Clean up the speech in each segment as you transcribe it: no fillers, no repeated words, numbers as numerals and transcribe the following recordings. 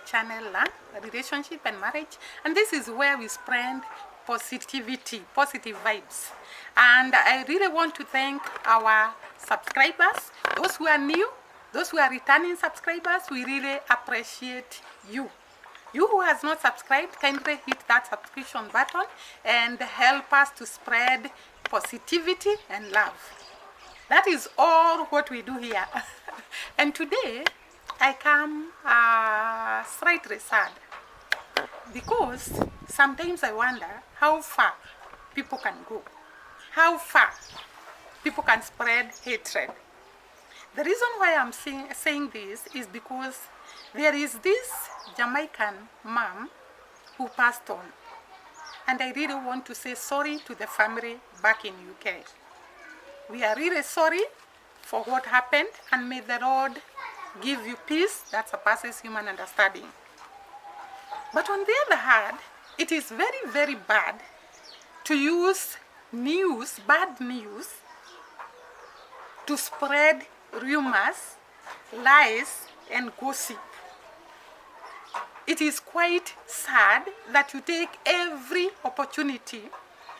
channel, Relationship and Marriage, and this is where we spread positivity, positive vibes. And I really want to thank our subscribers, those who are new, those who are returning subscribers. We really appreciate you. You who has not subscribed, kindly hit that subscription button and help us to spread positivity and love. That is all what we do here. And today, I come slightly sad because sometimes I wonder how far people can go, how far people can spread hatred. The reason why I'm saying this is because there is this Jamaican mom who passed on, and I really want to say sorry to the family back in UK. We are really sorry for what happened, and may the Lord give you peace that surpasses human understanding. But on the other hand, it is very, very bad to use news, bad news, to spread rumors, lies, and gossip. It is quite sad that you take every opportunity,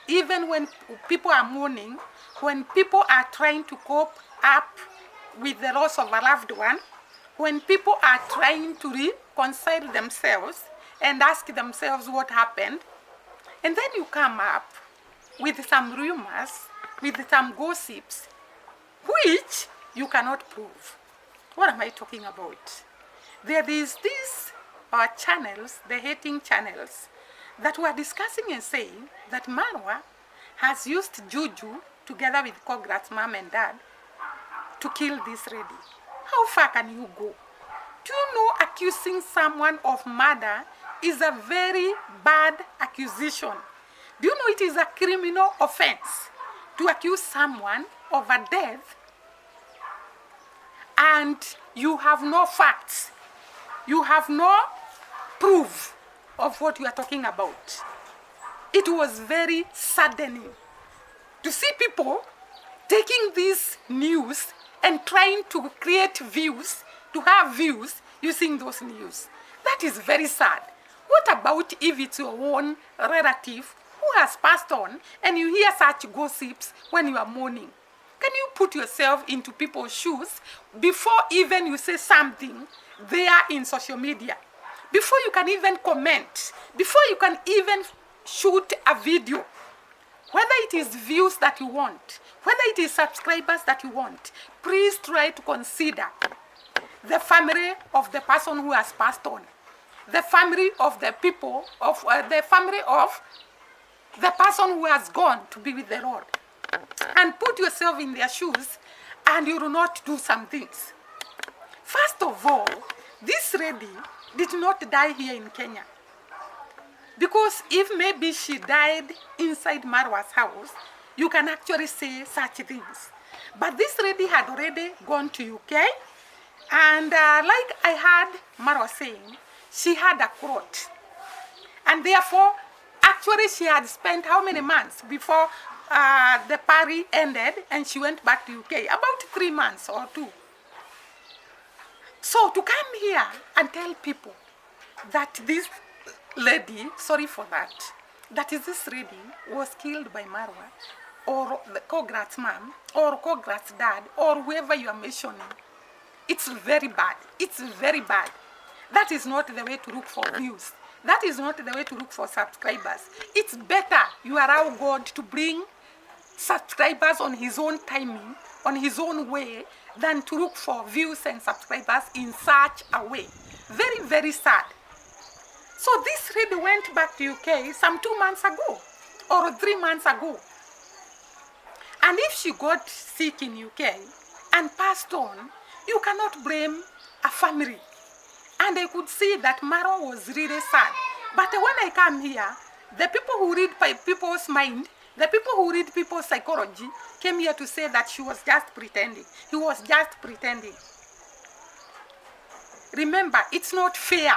even when people are mourning, when people are trying to cope up with the loss of a loved one, when people are trying to reconcile themselves and ask themselves what happened, and then you come up with some rumors, with some gossips, which you cannot prove. What am I talking about? There is these channels, the hating channels, that were discussing and saying that Marwa has used juju together with Kograt's mom and dad to kill this lady. How far can you go? Do you know accusing someone of murder is a very bad accusation? Do you know it is a criminal offense to accuse someone of a death and you have no facts, you have no proof of what you are talking about? It was very saddening to see people taking this news and trying to create views, to have views using those news. That is very sad. What about if it's your own relative who has passed on and you hear such gossips when you are mourning? Can you put yourself into people's shoes before even you say something there in social media? Before you can even comment, before you can even shoot a video, whether it is views that you want, whether it is subscribers that you want, please try to consider the family of the person who has passed on, the family of the people, of the family of the person who has gone to be with the Lord. And put yourself in their shoes and you will not do some things. First of all, this lady did not die here in Kenya. Because if maybe she died inside Marwa's house, you can actually say such things. But this lady had already gone to UK, and like I heard Marwa saying, she had a clot. And therefore, actually she had spent how many months before the party ended and she went back to UK? About 3 months or 2. So to come here and tell people that this lady, sorry for that, that is this lady was killed by Marwa or the Kograt's mom or Kograt's dad or whoever you are mentioning, it's very bad. It's very bad. That is not the way to look for views. That is not the way to look for subscribers. It's better you allow God to bring subscribers on his own timing, on his own way, than to look for views and subscribers in such a way. Very, very sad. So this lady went back to UK some 2 months ago or 3 months ago. And if she got sick in UK and passed on, you cannot blame a family. And I could see that Maro was really sad. But when I come here, the people who read people's mind, the people who read people's psychology, came here to say that she was just pretending. He was just pretending. Remember, it's not fair.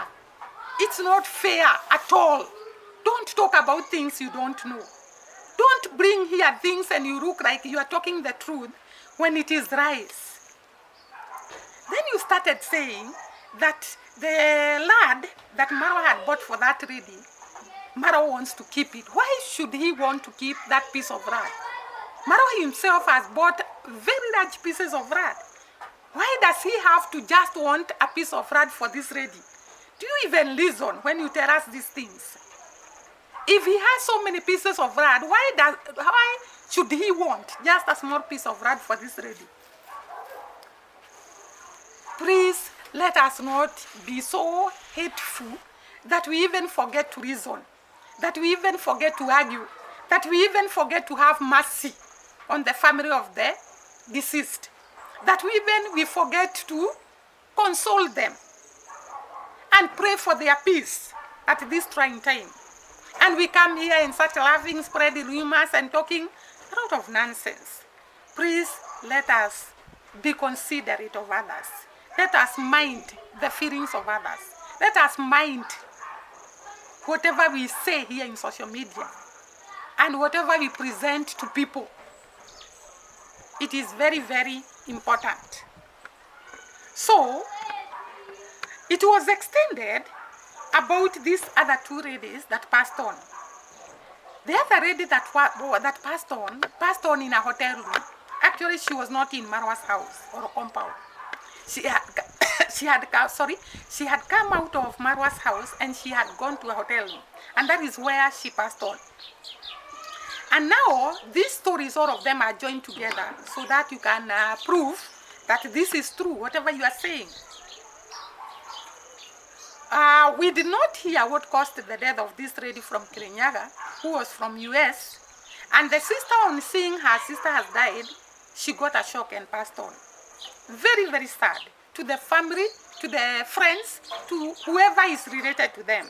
It's not fair at all. Don't talk about things you don't know. Don't bring here things and you look like you are talking the truth when it is lies. Then you started saying that the lad that Marwa had bought for that lady, Marwa wants to keep it. Why should he want to keep that piece of rag? Marwa himself has bought very large pieces of rag. Why does he have to just want a piece of rag for this lady? Do you even listen when you tell us these things? If he has so many pieces of rag, why should he want just a small piece of rag for this lady? Please let us not be so hateful that we even forget to reason, that we even forget to argue, that we even forget to have mercy on the family of the deceased, that we forget to console them and pray for their peace at this trying time. And we come here in such laughing, spreading rumors and talking a lot of nonsense. Please let us be considerate of others. Let us mind the feelings of others. Let us mind whatever we say here in social media and whatever we present to people. It is very, very important. So, it was extended about these other two ladies that passed on. The other lady that passed on in a hotel room. Actually, she was not in Marwa's house or compound. She had come out of Marwa's house and she had gone to a hotel room, and that is where she passed on. And now these stories, all of them are joined together so that you can prove that this is true, whatever you are saying. We did not hear what caused the death of this lady from Kirinyaga, who was from US. And the sister, on seeing her sister has died, she got a shock and passed on. Very, very sad to the family, to the friends, to whoever is related to them.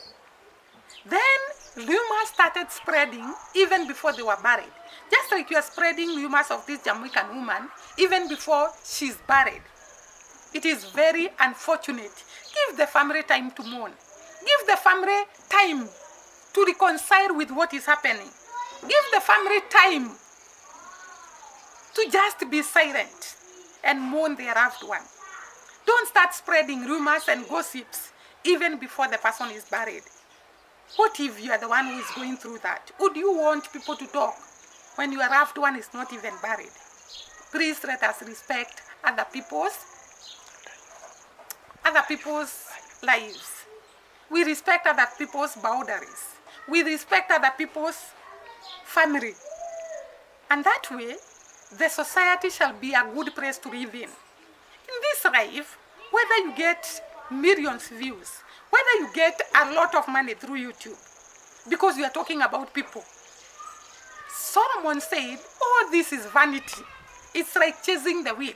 Then rumors started spreading even before they were buried. Just like you are spreading rumors of this Jamaican woman even before she's buried. It is very unfortunate. Give the family time to mourn. Give the family time to reconcile with what is happening. Give the family time to just be silent and mourn their loved one. Don't start spreading rumors and gossips even before the person is buried. What if you are the one who is going through that? Would you want people to talk when your loved one is not even buried? Please let us respect other people's lives. We respect other people's boundaries. We respect other people's family. And that way, the society shall be a good place to live in. In this life, whether you get millions views, whether you get a lot of money through YouTube, because you are talking about people. Solomon said, oh, this is vanity. It's like chasing the wind.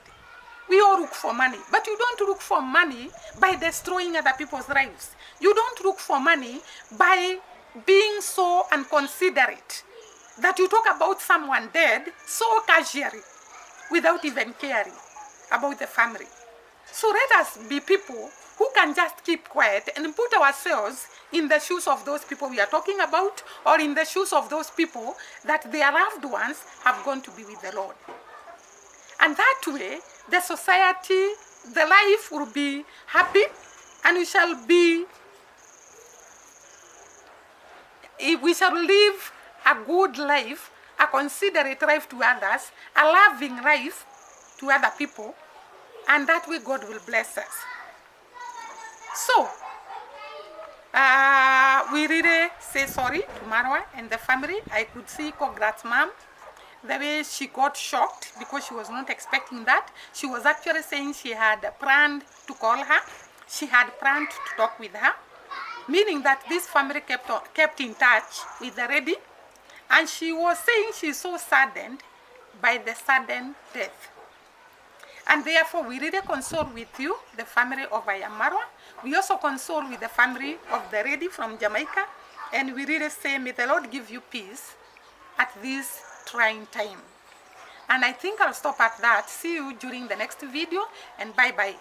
We all look for money, but you don't look for money by destroying other people's lives. You don't look for money by being so unconsiderate that you talk about someone dead so casually without even caring about the family. So let us be people who can just keep quiet and put ourselves in the shoes of those people we are talking about, or in the shoes of those people that their loved ones have gone to be with the Lord. And that way, the society, the life will be happy, and we shall live a good life, a considerate life to others, a loving life to other people, and that way God will bless us. So, we really say sorry to Marwa and the family. I could see, congrats mom, the way she got shocked because she was not expecting that. She was actually saying she had planned to call her. She had planned to talk with her, meaning that this family kept in touch with the lady, and she was saying she's so saddened by the sudden death. And therefore, we really console with you, the family of Marwa. We also console with the family of the lady from Jamaica. And we really say, may the Lord give you peace at this trying time. And I think I'll stop at that. See you during the next video, and bye-bye.